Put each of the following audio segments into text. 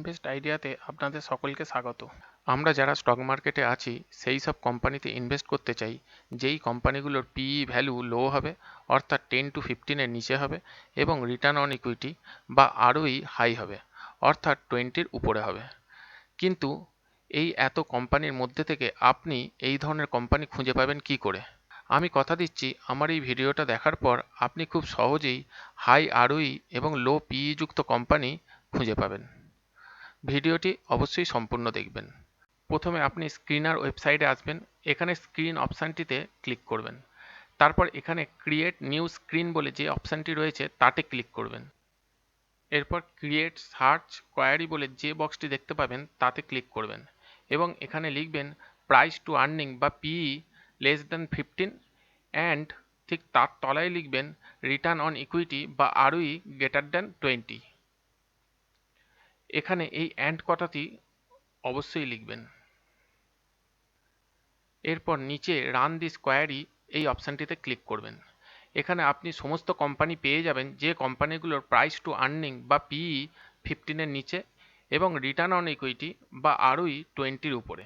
Invest আইডিয়াতে আপনাদের সকলকে স্বাগত। আমরা যারা স্টক মার্কেটে আছি সেই সব কোম্পানিতে ইনভেস্ট করতে চাই যেই কোম্পানিগুলোর পিই ভ্যালু লো হবে, অর্থাৎ 10 to 15-এর নিচে হবে, এবং রিটার্ন অন ইকুইটি বা আরওই হাই হবে, অর্থাৎ 20-র উপরে হবে। কিন্তু এই এত কোম্পানির মধ্যে থেকে আপনি এই ধরনের কোম্পানি খুঁজে পাবেন কি করে? আমি কথা দিচ্ছি আমার এই ভিডিওটা দেখার পর আপনি খুব সহজেই হাই আরওই এবং লো পিই যুক্ত কোম্পানি খুঁজে পাবেন। ভিডিওটি অবশ্যই সম্পূর্ণ দেখবেন। প্রথমে আপনি স্ক্রিনার ওয়েবসাইটে আসবেন, এখানে স্ক্রিন অপশানটিতে ক্লিক করবেন। তারপর এখানে ক্রিয়েট নিউ স্ক্রিন বলে যে অপশানটি রয়েছে তাতে ক্লিক করবেন। এরপর ক্রিয়েট সার্চ কোয়ারি বলে যে বক্সটি দেখতে পাবেন তাতে ক্লিক করবেন এবং এখানে লিখবেন প্রাইস টু আর্নিং বা পিই লেস দ্যান 15 অ্যান্ড ঠিক তার তলায় লিখবেন রিটার্ন অন ইকুইটি বা আরওই গ্রেটার দ্যান 20। এখানে এই অ্যান্ড কথাটি অবশ্যই লিখবেন। এরপর নিচে রান দিস কোয়ারি এই অপশানটিতে ক্লিক করবেন। এখানে আপনি সমস্ত কোম্পানি পেয়ে যাবেন যে কোম্পানিগুলোর প্রাইস টু আর্নিং বা পিই 15-এর নিচে এবং রিটার্ন অন ইকুইটি বা আরওই 20-র উপরে।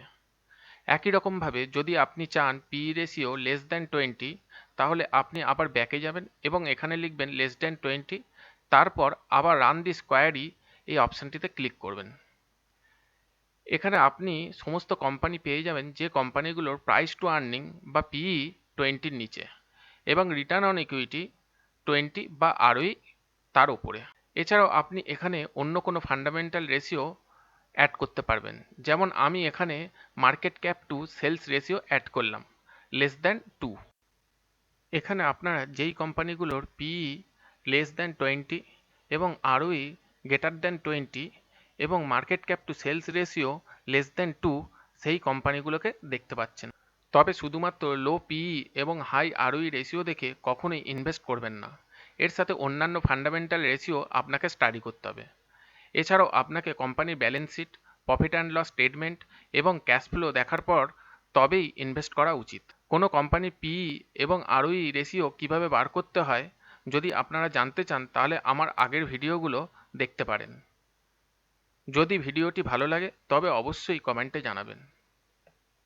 একই রকমভাবে যদি আপনি চান পিই রেশিও লেস দ্যান 20, তাহলে আপনি আবার ব্যাকে যাবেন এবং এখানে লিখবেন লেস দ্যান 20, তারপর আবার রান দিস কোয়ারি এই অপশানটিতে ক্লিক করবেন। এখানে আপনি সমস্ত কোম্পানি পেয়ে যাবেন যে কোম্পানিগুলোর প্রাইস টু আর্নিং বা পিই 20-র নিচে এবং রিটার্ন অন ইকুইটি 20 বা আরওই তার উপরে। এছাড়াও আপনি এখানে অন্য কোনো ফান্ডামেন্টাল রেশিও অ্যাড করতে পারবেন, যেমন আমি এখানে market cap to sales ratio add করলাম লেস দ্যান 2। এখানে আপনারা যেই কোম্পানিগুলোর পিই লেস দ্যান 20 এবং আরওই গ্রেটার দ্যান 20 এবং market cap to sales ratio less than 2 সেই কোম্পানিগুলোকে দেখতে পাচ্ছেন। তবে শুধুমাত্র লো পিই এবং হাই আরওই রেশিও দেখে কখনোই ইনভেস্ট করবেন না, এর সাথে অন্যান্য ফান্ডামেন্টাল রেশিও আপনাকে স্টাডি করতে হবে। এছাড়াও আপনাকে কোম্পানির balance sheet, profit and loss statement এবং ক্যাশ ফ্লো দেখার পর তবেই ইনভেস্ট করা উচিত। কোনো কোম্পানির পিই এবং আরওই রেশিও কীভাবে বার করতে হয় যদি আপনারা জানতে চান তাহলে আমার আগের ভিডিওগুলো দেখতে পারেন। যদি ভিডিওটি ভালো লাগে তবে অবশ্যই কমেন্টে জানাবেন।